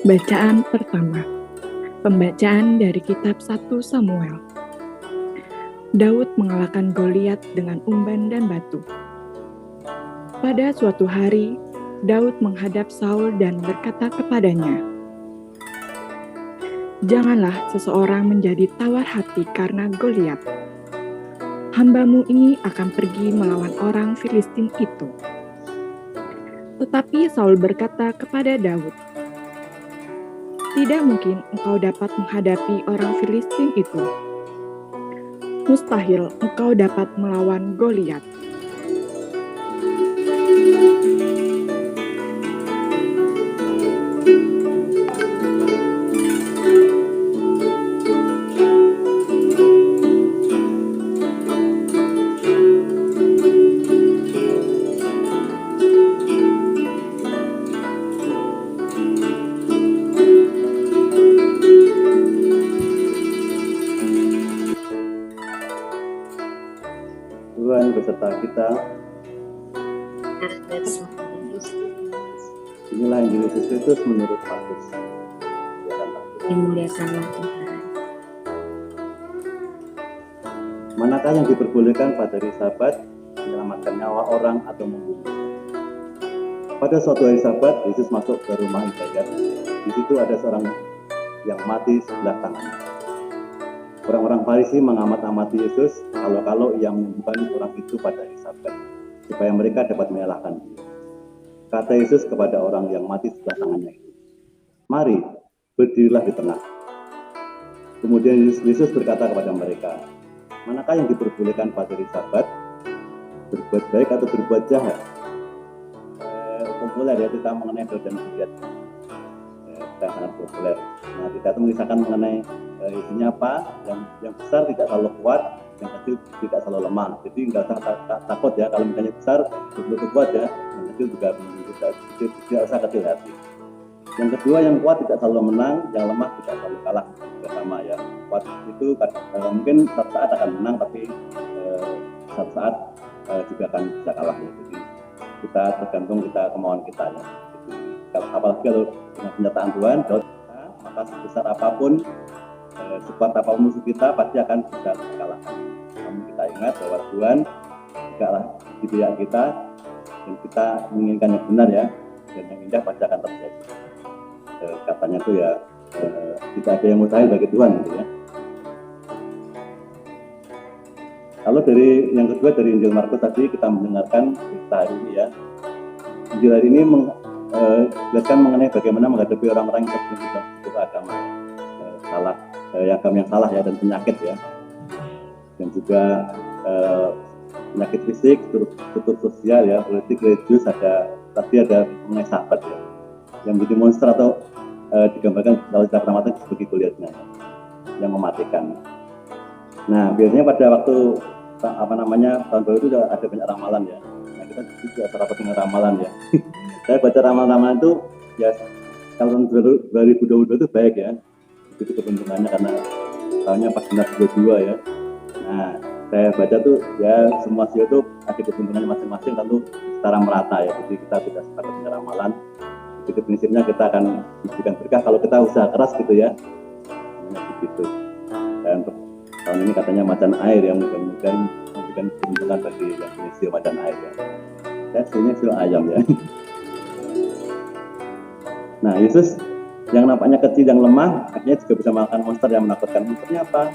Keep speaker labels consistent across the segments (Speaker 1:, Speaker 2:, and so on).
Speaker 1: Bacaan pertama. Pembacaan dari kitab 1 Samuel. Daud mengalahkan Goliat dengan umban dan batu. Pada suatu hari, Daud menghadap Saul dan berkata kepadanya, "Janganlah seseorang menjadi tawar hati karena Goliat. Hambamu ini akan pergi melawan orang Filistin itu." Tetapi Saul berkata kepada Daud, "Tidak mungkin engkau dapat menghadapi orang Filistin itu. Mustahil engkau dapat melawan Goliat."
Speaker 2: Tuhan beserta kita. Inilah Injil Yesus Kristus menurut Markus.
Speaker 3: Dimuliakanlah Tuhan.
Speaker 2: Manakah yang diperbolehkan pada hari Sabat menyelamatkan nyawa orang atau membunuh? Pada suatu hari Sabat, Yesus masuk ke rumah ibadat. Di situ ada seorang yang mati sebelah tangannya. Orang-orang Farisi mengamat-amati Yesus kalau ia menyembuhkan orang itu pada hari Sabat, supaya mereka dapat menyalahkan dia. Kata Yesus kepada orang yang mati sebelah tangannya itu, "Mari, berdirilah di tengah." Kemudian Yesus berkata kepada mereka, "Manakah yang diperbolehkan pada hari Sabat, berbuat baik atau berbuat jahat?" Populer ya kita mengenai Daud dan Goliat. Kita sangat populer. Nah, kita itu mengisahkan mengenai isinya apa, yang besar tidak selalu kuat, yang kecil tidak selalu lemah. Jadi nggak usah takut ya, kalau misalnya besar betul-betul kuat ya, yang kecil juga tidak usah kecil hati. Yang kedua, yang kuat tidak selalu menang, yang lemah tidak selalu kalah, juga sama ya. Kuat itu mungkin suatu saat akan menang, tapi suatu saat juga akan bisa kalah ya. Jadi kita tergantung kemauan kita ya. Jadi apalagi kalau dengan penyertaan Tuhan, maka sebesar apapun, sekuat apapun musuh kita pasti akan bisa dikalahkan. Namun kita ingat bahwa Tuhan tidaklah di pihak kita, dan kita menginginkan yang benar ya, dan yang indah pasti akan terjadi. Katanya tuh ya, tidak ada yang mustahil bagi Tuhan gitu ya. Lalu dari yang kedua, dari Injil Markus tadi kita mendengarkan cerita hari ini ya. Injil hari ini menjelaskan mengenai bagaimana menghadapi orang-orang yang terjebak dalam sebuah agama agama yang salah ya, dan penyakit ya, dan juga penyakit fisik, struktur sosial ya, politik, religius, ada mengenai sahabat ya, yang menjadi monster atau digambarkan kalau kita pernah mati sebagai Goliatnya yang mematikan. Nah, biasanya pada waktu tahun baru itu ada banyak ramalan ya. Nah, kita juga serapat dengan ramalan ya. Saya baca ramalan itu ya, kalau tahun 2022 itu baik ya, itu keberuntungannya karena tahunnya pas benar 22 ya. Nah, saya baca tuh ya, semua sio itu ada keberuntungannya masing-masing, lalu secara merata ya. Jadi kita tidak sepakat dengan ramalan. Jadi prinsipnya kita akan diberikan berkah kalau kita usaha keras gitu ya. Begitu. Dan tahun ini katanya macan air yang mudah-mudahan memberikan keuntungan bagi yang punya sio macan air ya. Saya sionya sio ayam ya. Nah, Yesus yang nampaknya kecil, yang lemah, akhirnya juga bisa mengalahkan monster yang menakutkan. Monsternya apa?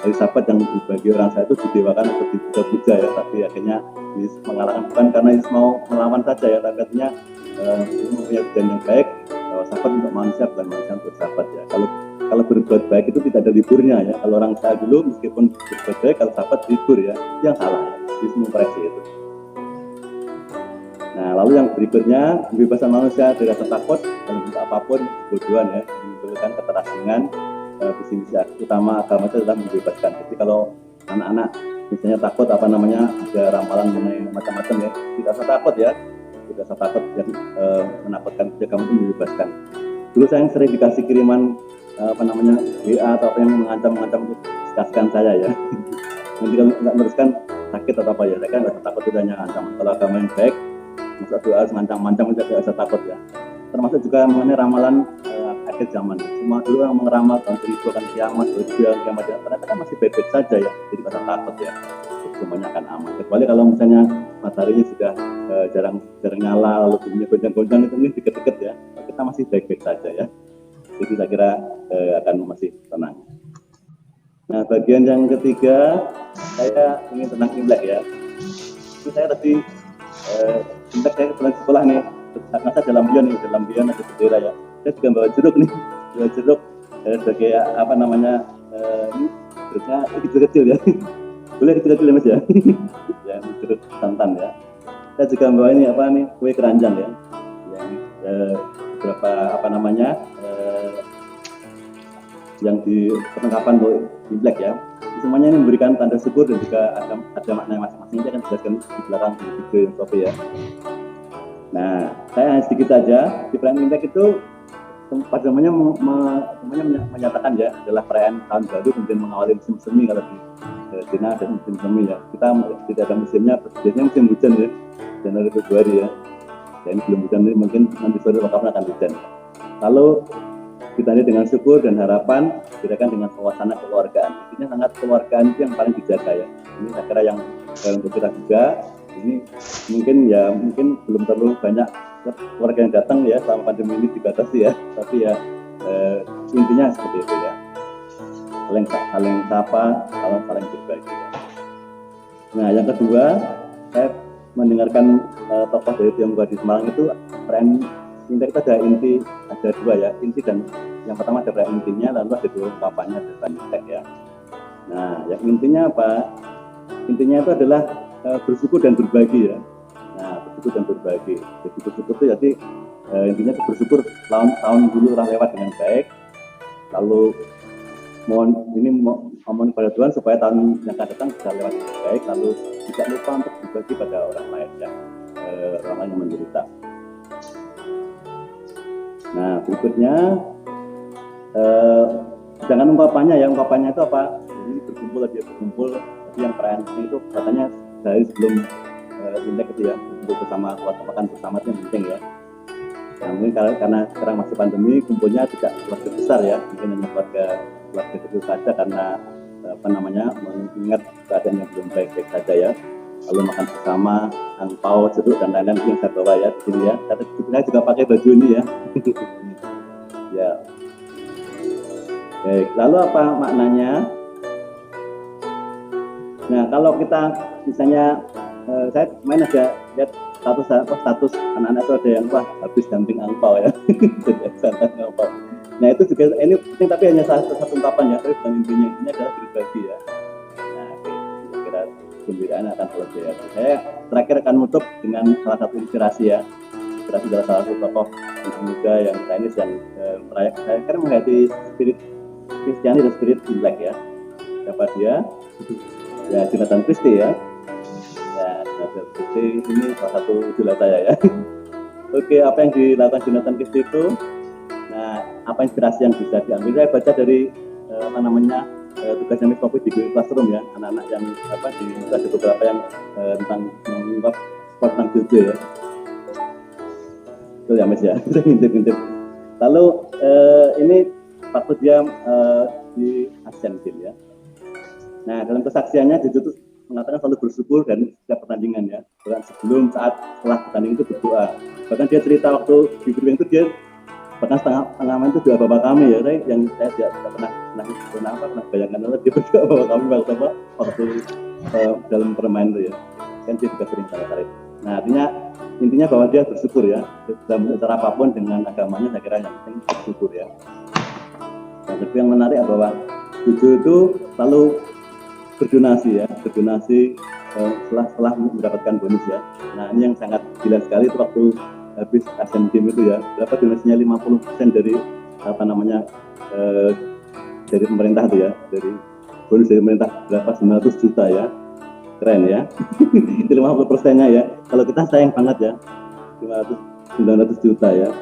Speaker 2: Hari Sabat yang bagi orang saya itu didewakan atau dipuja-puja ya, tapi akhirnya Yesus mengalahkan, bukan karena Yesus mau melawan saja ya, tapi artinya mempunyai tujuan yang baik, bahwa Sabat untuk manusia, bukan manusia untuk Sabat ya. Kalau berbuat baik itu tidak ada liburnya ya. Kalau orang saya dulu meskipun berbuat baik, kalau Sabat libur ya, itu yang salah ya. Yesus mengkoreksi itu. Nah, lalu yang berikutnya, kebebasan manusia dari rasa takut dalam bentuk apapun, kebodohan ya, menimbulkan keterasingan. Visi-misi utama agama itu adalah membebaskan. Jadi kalau anak-anak misalnya takut ada ramalan mengenai macam-macam ya, tidak usah takut ya, tidak usah takut yang menakutkan, agama itu membebaskan. Dulu saya sering dikasih kiriman WA atau apa yang mengancam untuk kasihkan saya ya. Nanti kalau nggak meneruskan sakit atau apa ya, saya kan nggak usah takut, itu hanya ancaman. Kalau agama yang baik, masa doa semacam-macam, tidak usah takut ya. Termasuk juga mengenai ramalan akhir zaman. Semua dulu yang mengeramal tahun 1000 akan kiamat, 2000 akan kiamat, ya, ternyata kan masih baik-baik saja ya. Jadi pada takut ya, semuanya akan aman. Kecuali kalau misalnya mataharinya sudah jarang nyala, lalu bunyinya goncang-goncang, itu mungkin deket-deket ya. Kita masih baik-baik saja ya. Jadi saya kira akan masih tenang. Nah, bagian yang ketiga, saya ingin tentang Imlek ya. Ini saya tadi Imlek saya pulang sekolah nih, karena saya dalam Bion ada bendera ya. Saya juga bawa jeruk nih, sebagai apa namanya, ini jeruknya kecil-kecil ya. Boleh kecil-kecil ya Mas ya. Yang jeruk santan ya. Saya juga bawa ini apa nih, kue keranjang ya. Yang beberapa apa namanya, yang di perlengkapan untuk Imlek ya. Semuanya ini memberikan tanda syukur dan juga ada makna masing-masing. Saya akan jelaskan di belakang di video yang Sofi ya. Nah, saya sedikit saja di perayaan Imlek itu pada namanya menyatakan ya adalah perayaan tahun baru, kemudian mengawali musim semi kalau di Cina ada musim semi ya. Kita tidak ada musimnya, biasanya musim hujan ya, Januari Februari ya. Dan belum hujan ini mungkin nanti sore kapan akan hujan. Lalu ditandai dengan syukur dan harapan, dirayakan dengan suasana keluargaan. Intinya sangat keluargaan itu yang paling dijaga ya. Ini saya kira yang untuk kita juga. Ini mungkin belum terlalu banyak keluarga yang datang ya selama pandemi ini dibatasi ya. Tapi ya intinya seperti itu ya. Saling sapa, saling berbagi. Ya. Nah, yang kedua, saya mendengarkan tokoh dari Tionghoa di Semarang itu perayaan Imlek itu ada dua ya, inti dan yang pertama ada perayaan intinya, lalu ada dua ungkapannya ada Imlek ya. Nah, yang intinya apa? Intinya itu adalah bersyukur dan berbagi ya. Nah, bersyukur dan berbagi. Jadi bersyukur itu jadi intinya itu bersyukur tahun dulu telah lewat dengan baik. Lalu mohon pada Tuhan supaya tahun yang akan datang bisa lewat dengan baik. Lalu tidak lupa untuk berbagi pada orang lain ya, orang lain yang menderita. Nah, berikutnya jangan ungkapannya ya, ungkapannya itu apa? Ini berkumpul tadi yang perayaan itu katanya dari sebelum Imlek itu ya, untuk bersama makan bersama itu yang penting ya. Nah, mungkin karena sekarang masih pandemi, kumpulnya tidak keluarga besar ya, mungkin hanya keluarga kecil saja karena mengingat keadaan yang belum baik-baik saja ya. Lalu makan bersama, angpau, jeruk dan lain-lain yang saya bawa ya di sini ya. Saya juga pakai baju ini ya. Ya. Baik, lalu apa maknanya? Nah, kalau kita misalnya saya main aja lihat status anak-anak itu ada yang habis damping angpau ya. Angpau. Nah, itu juga ini penting tapi hanya satu ungkapan ya, tapi bukan intinya adalah berbagi ya. Nah, kira-kira gembiraan akan selesai ya. Saya terakhir akan menutup dengan salah satu inspirasi ya. Inspirasi dari salah satu tokoh muda yang Chinese yang merayakan, saya kan menghayati spirit Kristiani dan spirit Imlek ya. Siapa dia? Ya, Jonathan Christie ya. Ya, Jonathan Christie ini salah satu idola saya ya. Oke, apa yang dilakukan Jonathan Christie itu? Nah, apa inspirasi yang bisa diambil? Saya baca dari tugasnya Miss Poppy di Classroom ya, anak-anak yang ada beberapa yang tentang mengungkap sport tentang Jojo ya. Betul ya Mas ya, ngintip. Lalu ini waktu dia di Asian Games ya. Nah, dalam kesaksiannya Jojo itu mengatakan selalu bersyukur dan setiap pertandingan ya. Bahkan sebelum, saat, setelah pertandingan itu berdoa. Bahkan dia cerita waktu di briefing itu dia bahkan setengah main itu doa bapak kami ya, yang saya tidak pernah bayangkan dia berdoa bapak kami waktu dalam permainan itu ya. Kan dia juga sering salah. Nah, intinya bahwa dia bersyukur ya, dalam cara apapun dengan agamanya, saya kira yang penting bersyukur ya. Yang kedua yang menarik bahwa Jojo itu selalu berdonasi setelah mendapatkan bonus ya. Nah, ini yang sangat gila sekali itu waktu habis Asian Games itu ya, berapa donasinya 50% dari dari pemerintah itu ya, dari bonus dari pemerintah berapa 900 juta ya, keren ya. Itu 50%-nya ya. Kalau kita sayang banget ya, 900 juta ya,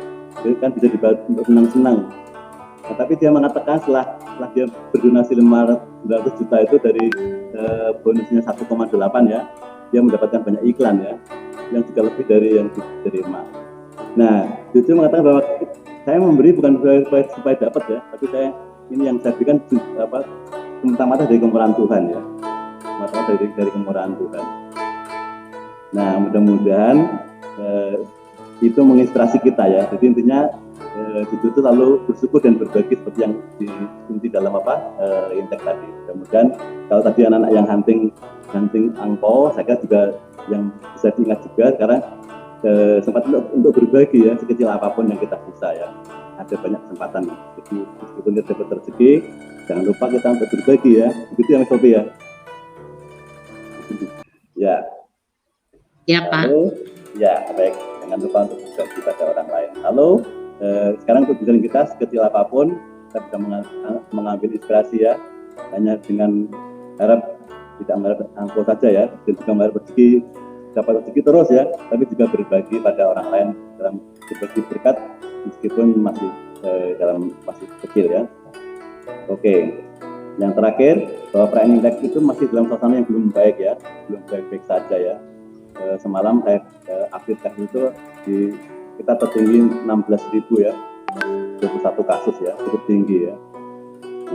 Speaker 2: itu kan bisa dibuat untuk senang-senang. Nah, tapi dia mengatakan setelah dia berdonasi 900 juta itu dari bonusnya 1,8 ya, dia mendapatkan banyak iklan ya, yang juga lebih dari yang diterima. Nah, Jojo mengatakan bahwa saya memberi bukan supaya dapat ya, tapi ini yang saya berikan semata-mata dari kemurahan Tuhan ya, semata-mata dari kemurahan Tuhan. Nah, mudah-mudahan itu menginspirasi kita ya. Jadi intinya itu lalu bersyukur dan berbagi seperti yang diinti dalam intek tadi. Kemudian kalau tadi anak-anak yang hunting angpau, saya kira juga yang bisa diingat juga sekarang sempat untuk berbagi ya, sekecil apapun yang kita bisa ya. Ada banyak kesempatan. Jadi meskipun kita dapat rezeki, jangan lupa kita untuk berbagi ya. Begitu ya Mas Sofi ya. Ya.
Speaker 3: Ya Pak.
Speaker 2: Lalu, ya baik. Jangan lupa untuk berbagi pada orang lain. Lalu sekarang tujuan kita sekecil apapun kita bisa mengambil inspirasi ya. Hanya dengan harap tidak mengharap angpau saja ya, dan juga mengharap dapat rezeki terus ya, tapi juga berbagi pada orang lain dalam berbagi berkat meskipun masih masih kecil ya. Oke, yang terakhir bahwa perayaan Imlek itu masih dalam suasana yang belum baik ya, belum baik-baik saja ya. Semalam saya update itu kita tertinggi 16.000 ya, 21 kasus ya, cukup tinggi ya.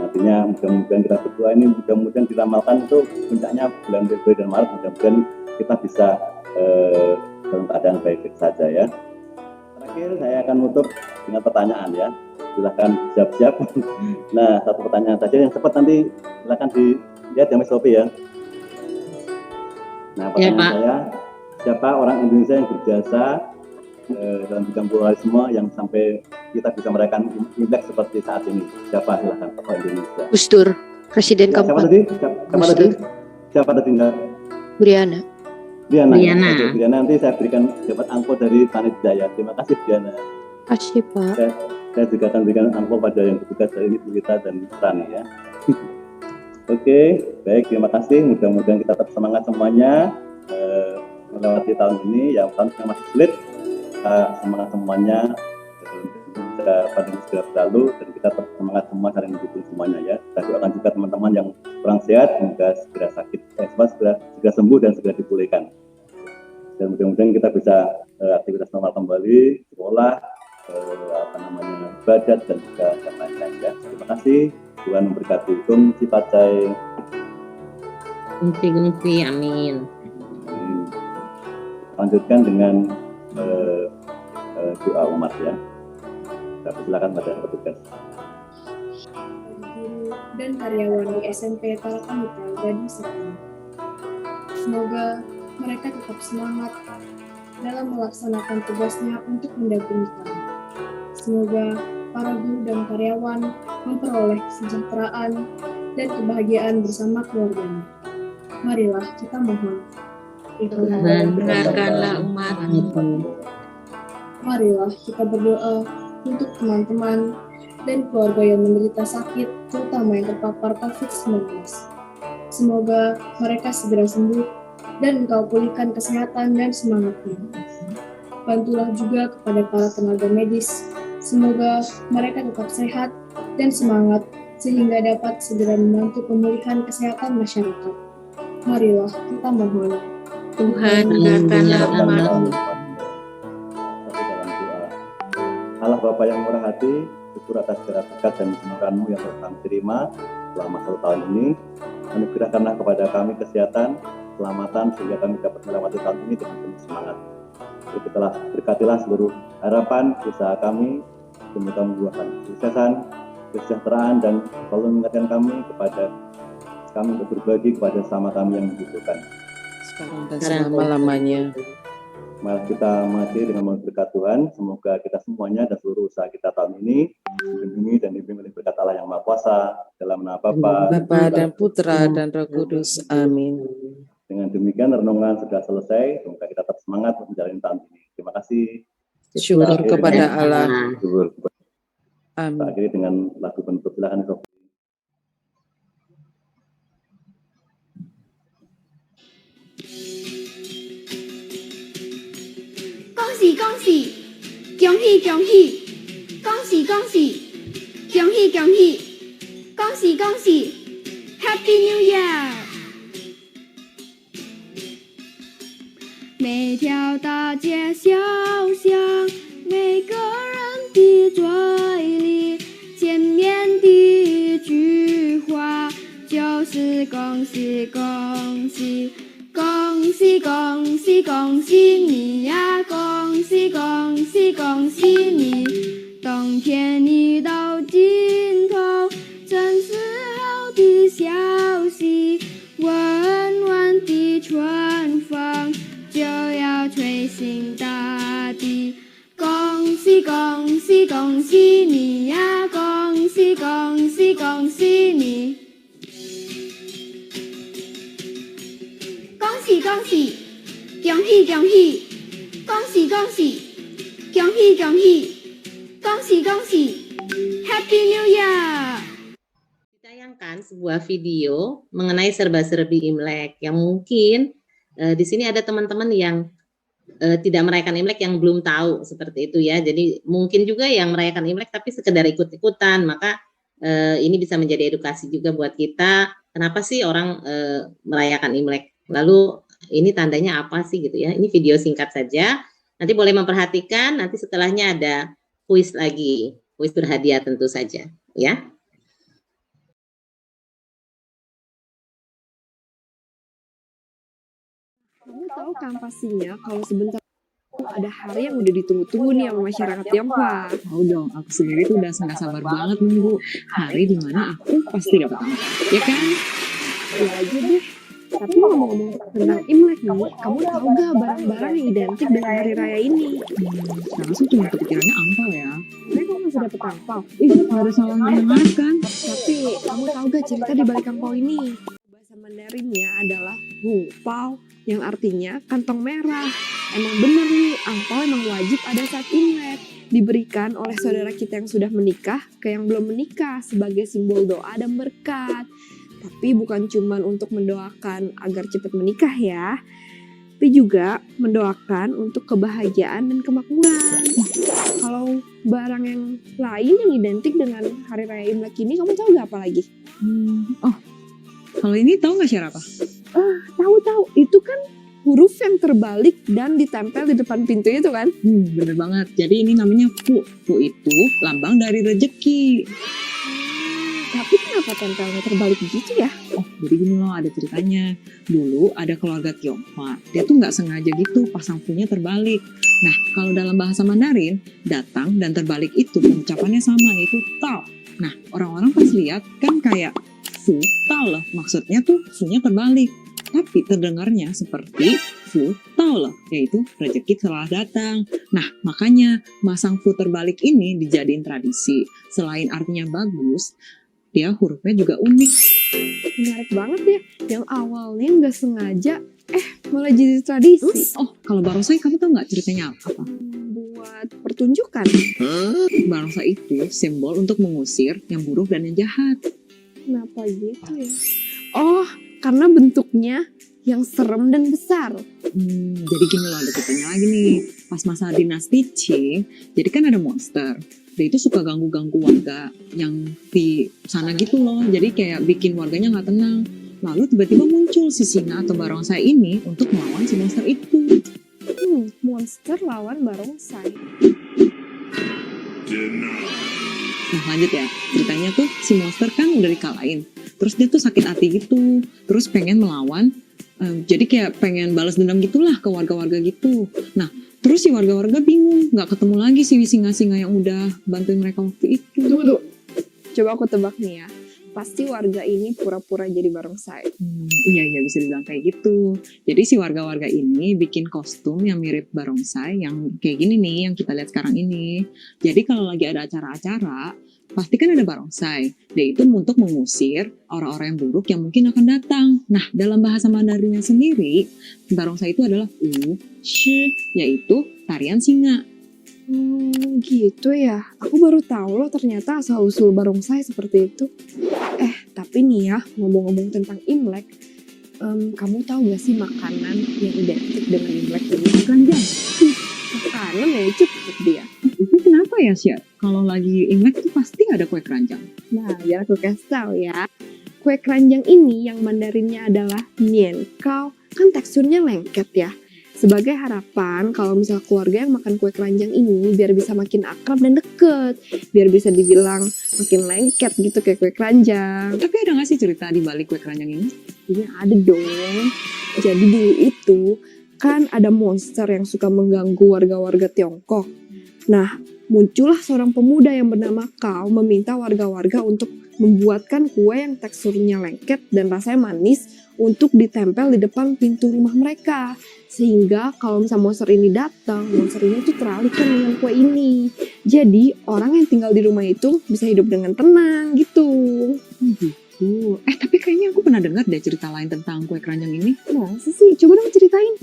Speaker 2: Artinya mudah-mudahan kita berdoa ini mudah-mudahan diramalkan itu puncaknya bulan Februari dan Maret, mudah-mudahan kita bisa dalam keadaan baik-baik saja ya. Terakhir saya akan menutup dengan pertanyaan ya, silahkan siap-siap. Nah, satu pertanyaan saja yang cepat nanti silahkan dilihat ya Mas Sofi ya. Nah, pertanyaan saya, siapa orang Indonesia yang berjasa dalam bidang pluralisme yang sampai kita bisa merayakan Imlek seperti saat ini? Siapa? Silahkan tokoh Indonesia.
Speaker 4: Gus Dur, Presiden keempat.
Speaker 2: Siapa tadi?
Speaker 4: Briana.
Speaker 2: Oke, Briana, nanti saya berikan dapat angpau dari panitia ya. Terima kasih Briana.
Speaker 4: Terima kasih Pak.
Speaker 2: Saya juga akan berikan angpau pada yang bertugas dari Ibu kita dan Rani ya. Oke, baik, terima kasih. Mudah-mudahan kita tetap semangat semuanya melewati tahun ini yang masih sulit. Semangat semuanya, pandemi segera berlalu dan kita tetap semangat semua saling mendukung semuanya ya. Kita doakan juga teman-teman yang kurang sehat semoga segera segera sembuh dan segera dipulihkan. Dan mudah-mudahan kita bisa aktivitas normal kembali, sekolah, ibadat dan juga yang lain-lain ya. Terima kasih, Tuhan memberkati. Gumsi Pacai.
Speaker 3: Gumsi, amin.
Speaker 2: Lanjutkan dengan doa umat ya. Saya persilakan pada petugas.
Speaker 5: Guru dan karyawan di SMP Tarakan Mitra Gading Serpong. Semoga mereka tetap semangat dalam melaksanakan tugasnya untuk mendampingi kami. Semoga para guru dan karyawan memperoleh kesejahteraan dan kebahagiaan bersama keluarganya. Marilah kita mohon.
Speaker 3: Tuhan, benarkanlah umat itu.
Speaker 5: Marilah kita berdoa untuk teman-teman dan keluarga yang menderita sakit, terutama yang terpapar COVID-19. Semoga mereka segera sembuh dan Engkau pulihkan kesehatan dan semangatnya. Bantulah juga kepada para tenaga medis. Semoga mereka tetap sehat dan semangat sehingga dapat segera membantu pemulihan kesehatan masyarakat. Marilah kita mohon.
Speaker 3: Tuhan, dengarkanlah umat-Mu.
Speaker 2: Allah Bapa yang murah hati, syukur atas segala berkat dan kemurahan-Mu yang telah kami terima selama 1 tahun ini. Anugerahkanlah kepada kami kesehatan, keselamatan sehingga kami dapat melewati tahun ini dengan penuh semangat. Berkatilah seluruh harapan usaha kami, semoga membuahkan kesuksesan, kesejahteraan dan selalu mengingatkan kami untuk berbagi kepada sesama kami yang membutuhkan.
Speaker 6: Sekarang dan selama-lamanya.
Speaker 2: Mari kita mengakhiri dengan berkat Tuhan. Semoga kita semuanya dan seluruh usaha kita tahun ini dilindungi dan dibimbing oleh berkat Allah yang Maha Kuasa dalam nama Bapa
Speaker 6: dan Putra dan Roh Kudus. Amin.
Speaker 2: Dengan demikian renungan sudah selesai. Semoga kita tetap semangat menjalani tahun ini. Terima kasih.
Speaker 6: Syukur kepada Allah.
Speaker 2: Amin. Kita akhiri dengan lagu penutup. Silakan Sofi.
Speaker 7: 恭喜恭喜，恭喜恭喜，恭喜恭喜，恭喜恭喜，恭喜恭喜 ，Happy New Year！ 每条大街小巷，每个人的转恭喜，恭喜恭喜恭喜你呀！恭喜恭喜恭喜你！冬天已到尽头，真是好的消息。温暖的春风就要吹醒大地。恭喜恭喜恭喜你呀！恭喜恭喜恭喜你！恭喜恭喜，恭喜恭喜，恭喜恭喜，恭喜恭喜，恭喜恭喜 ，Happy New Year！
Speaker 3: Ditayangkan sebuah video mengenai serba-serbi Imlek yang mungkin di sini ada teman-teman yang tidak merayakan Imlek yang belum tahu seperti itu ya. Jadi mungkin juga yang merayakan Imlek tapi sekedar ikut-ikutan. Maka ini bisa menjadi edukasi juga buat kita. Kenapa sih orang merayakan Imlek? Lalu ini tandanya apa sih gitu ya? Ini video singkat saja. Nanti boleh memperhatikan. Nanti setelahnya ada kuis lagi, kuis berhadiah tentu saja, ya.
Speaker 8: Kamu tahu kan pastinya kalau sebentar ada hari yang udah ditunggu-tunggu nih sama masyarakat Tionghoa.
Speaker 1: Tahu dong, aku sendiri tuh udah nggak sabar banget nunggu hari dimana aku pasti dapat angka, ya kan?
Speaker 8: Ya aja deh. Tapi ngomong-ngomong tentang Imlek nih, kamu tahu gak barang-barang yang identik dengan hari raya ini?
Speaker 1: Sekarang sih cuma kepikirannya angpau ya.
Speaker 8: Mereka kamu masih dapet angpau.
Speaker 1: Ih, nggak ada salahnya mendengarkan.
Speaker 8: Tapi kamu tahu gak cerita di balik angpau ini? Bahasa Mandarinnya adalah hupao, yang artinya kantong merah. Emang bener nih, angpau emang wajib ada saat Imlek. Diberikan oleh saudara kita yang sudah menikah ke yang belum menikah sebagai simbol doa dan berkat. Tapi bukan cuma untuk mendoakan agar cepat menikah ya, tapi juga mendoakan untuk kebahagiaan dan kemakmuran. Kalau barang yang lain yang identik dengan hari raya Imlek ini, kamu tahu gak apa lagi?
Speaker 1: Oh, kalau ini tahu nggak siapa?
Speaker 8: Tahu, itu kan huruf yang terbalik dan ditempel di depan pintu itu kan?
Speaker 1: Bener banget. Jadi ini namanya fu. Fu itu lambang dari rezeki.
Speaker 8: Tapi kenapa tempelnya terbalik gitu ya?
Speaker 1: Oh, jadi gini loh, ada ceritanya. Dulu ada keluarga Tionghoa, dia tuh nggak sengaja gitu pasang fu-nya terbalik. Nah, kalau dalam bahasa Mandarin, datang dan terbalik itu pengucapannya sama, yaitu tao. Nah, orang-orang pas lihat kan kayak fu tao loh, maksudnya tuh fu-nya terbalik. Tapi terdengarnya seperti fu tao loh, yaitu rezeki telah datang. Nah, makanya masang fu terbalik ini dijadiin tradisi. Selain artinya bagus, dia hurufnya juga unik.
Speaker 8: Menarik banget ya, yang awalnya nggak sengaja, malah jadi tradisi.
Speaker 1: Oh, kalau barongsai kamu tahu nggak ceritanya apa?
Speaker 8: Buat pertunjukan.
Speaker 1: Barongsai itu simbol untuk mengusir yang buruk dan yang jahat.
Speaker 8: Kenapa gitu ya? Oh, karena bentuknya yang serem dan besar.
Speaker 1: Jadi gini loh, ada ceritanya lagi nih. Pas masa dinasti Qing, jadi kan ada monster. Dia itu suka ganggu-ganggu warga yang di sana gitu loh. Jadi kayak bikin warganya nggak tenang. Lalu tiba-tiba muncul si singa atau barongsai ini untuk melawan si monster itu.
Speaker 8: Monster lawan barongsai.
Speaker 1: Nah lanjut ya, ceritanya tuh si monster kan udah dikalahin. Terus dia tuh sakit hati gitu. Terus pengen melawan. Jadi kayak pengen balas dendam gitulah ke warga-warga gitu. Nah, terus si warga-warga bingung, nggak ketemu lagi si singa-singa yang udah bantuin mereka waktu itu.
Speaker 8: Tunggu. Coba aku tebak nih ya. Pasti warga ini pura-pura jadi barongsai.
Speaker 1: Iya bisa dibilang kayak gitu. Jadi si warga-warga ini bikin kostum yang mirip barongsai yang kayak gini nih yang kita lihat sekarang ini. Jadi kalau lagi ada acara-acara, pasti kan ada barongsai. Dia itu untuk mengusir orang-orang yang buruk yang mungkin akan datang. Nah, dalam bahasa Mandarinnya sendiri, barongsai itu adalah shi, yaitu tarian singa.
Speaker 8: Gitu ya. Aku baru tahu loh ternyata asal-usul barongsai seperti itu. Tapi nih ya, ngomong-ngomong tentang Imlek, kamu tahu gak sih makanan yang identik dengan Imlek ini?
Speaker 1: Keranjang.
Speaker 8: Makanan ya, cepet dia.
Speaker 1: Itu kenapa ya, Syah? Kalau lagi Imlek tuh pasti ada kue keranjang.
Speaker 8: Nah, biar aku kasih tahu ya. Kue keranjang ini yang Mandarinnya adalah nian kao, kan teksturnya lengket ya. Sebagai harapan kalau misal keluarga yang makan kue keranjang ini biar bisa makin akrab dan deket. Biar bisa dibilang makin lengket gitu kayak kue keranjang.
Speaker 1: Tapi ada gak sih cerita di balik kue keranjang ini?
Speaker 8: pastinya ada dong. Jadi dulu itu kan ada monster yang suka mengganggu warga-warga Tiongkok. Nah, muncullah seorang pemuda yang bernama Kao meminta warga-warga untuk membuatkan kue yang teksturnya lengket dan rasanya manis untuk ditempel di depan pintu rumah mereka. Sehingga kalau misalnya monster ini datang, monster ini tuh teralihkan dengan kue ini. Jadi orang yang tinggal di rumah itu bisa hidup dengan tenang gitu.
Speaker 1: Gitu. Tapi kayaknya aku pernah dengar deh cerita lain tentang kue keranjang ini.
Speaker 8: Masa sih? Coba dong ceritain.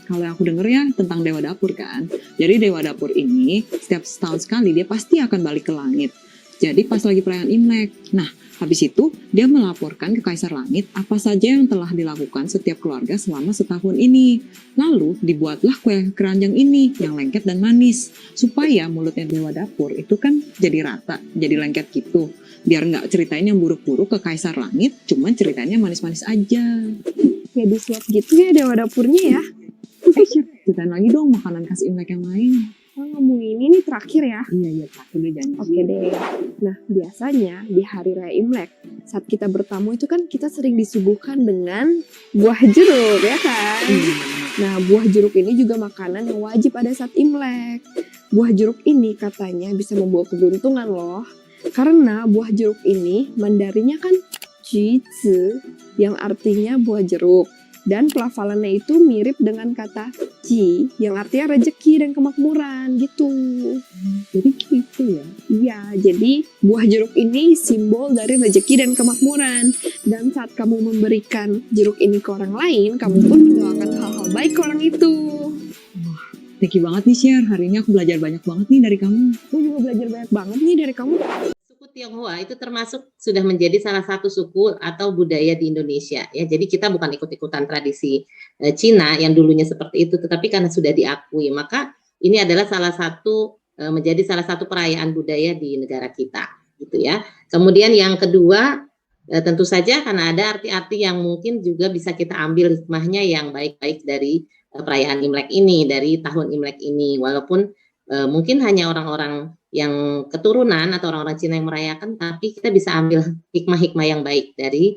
Speaker 1: Kalau yang aku denger ya tentang Dewa Dapur kan. Jadi Dewa Dapur ini setiap setahun sekali dia pasti akan balik ke langit. Jadi pas lagi perayaan Imlek. Nah, habis itu dia melaporkan ke Kaisar Langit apa saja yang telah dilakukan setiap keluarga selama setahun ini. Lalu dibuatlah kue keranjang ini yang lengket dan manis. Supaya mulutnya Dewa Dapur itu kan jadi rata, jadi lengket gitu. Biar nggak ceritain yang buruk-buruk ke Kaisar Langit, cuman ceritainnya manis-manis aja.
Speaker 8: Ya disuap gitu ya Dewa Dapurnya ya.
Speaker 1: Ceritain lagi dong makanan khas Imlek yang lain.
Speaker 8: Ngomongin ini terakhir ya.
Speaker 1: Iya, terakhir udah janji.
Speaker 8: Oke deh. Nah, biasanya di hari raya Imlek, saat kita bertamu itu kan kita sering disuguhkan dengan buah jeruk, ya kan? Nah, buah jeruk ini juga makanan yang wajib ada saat Imlek. Buah jeruk ini katanya bisa membawa keberuntungan loh. Karena buah jeruk ini mandarinya kan jizi, yang artinya buah jeruk. Dan pelafalannya itu mirip dengan kata ji, yang artinya rezeki dan kemakmuran gitu.
Speaker 1: Jadi gitu ya?
Speaker 8: Iya, jadi buah jeruk ini simbol dari rezeki dan kemakmuran. Dan saat kamu memberikan jeruk ini ke orang lain, kamu pun mendoakan hal-hal baik ke orang itu.
Speaker 1: Thank you banget nih Share, hari ini aku belajar banyak banget nih dari kamu.
Speaker 8: Aku juga belajar banyak banget nih dari kamu.
Speaker 3: Suku Tionghoa itu termasuk sudah menjadi salah satu suku atau budaya di Indonesia ya. Jadi kita bukan ikut-ikutan tradisi Cina yang dulunya seperti itu, tetapi karena sudah diakui, maka ini adalah menjadi salah satu perayaan budaya di negara kita gitu ya. Kemudian yang kedua, tentu saja karena ada arti-arti yang mungkin juga bisa kita ambil hikmahnya yang baik-baik dari perayaan Imlek ini, dari tahun Imlek ini, walaupun mungkin hanya orang-orang yang keturunan atau orang-orang Cina yang merayakan, tapi kita bisa ambil hikmah-hikmah yang baik dari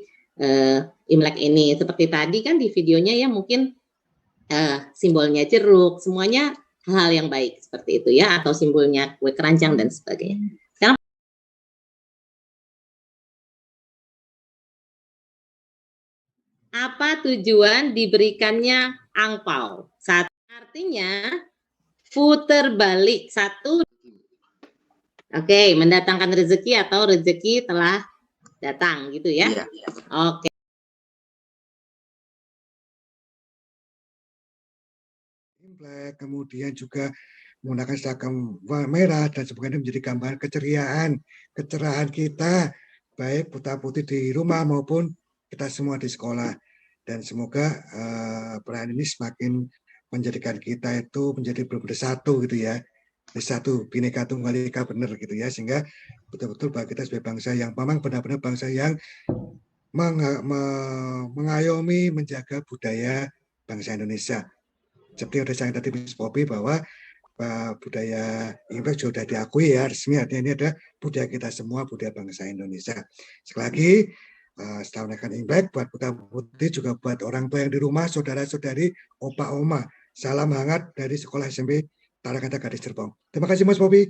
Speaker 3: Imlek ini. Seperti tadi kan di videonya ya, mungkin simbolnya jeruk, semuanya hal-hal yang baik seperti itu ya, atau simbolnya kue keranjang dan sebagainya. Sekarang, apa tujuan diberikannya angpau? Artinya puter balik satu. Oke, mendatangkan rezeki atau rezeki telah datang gitu ya. Iya. Oke.
Speaker 9: Imlek, kemudian juga menggunakan seragam warna merah dan sebagainya menjadi gambaran kecerahan kita, baik putra-putri di rumah maupun kita semua di sekolah. Dan semoga perayaan ini semakin menjadikan kita itu menjadi benar-benar satu gitu ya. Satu Bhinneka Tunggal Ika benar gitu ya, sehingga betul-betul bahwa kita sebagai bangsa yang memang benar-benar bangsa yang mengayomi, menjaga budaya bangsa Indonesia. Seperti yang saya tadi Mas Poppy bahwa budaya Imlek sudah diakui ya resmi, artinya ini adalah budaya kita semua, budaya bangsa Indonesia. Sekali lagi setelah menaikkan Imlek buat putra-putri, juga buat orang tua yang di rumah, saudara-saudari, opa-oma, salam hangat dari sekolah SMP Tarakata Gadis Serpong. Terima kasih Mas Poppy.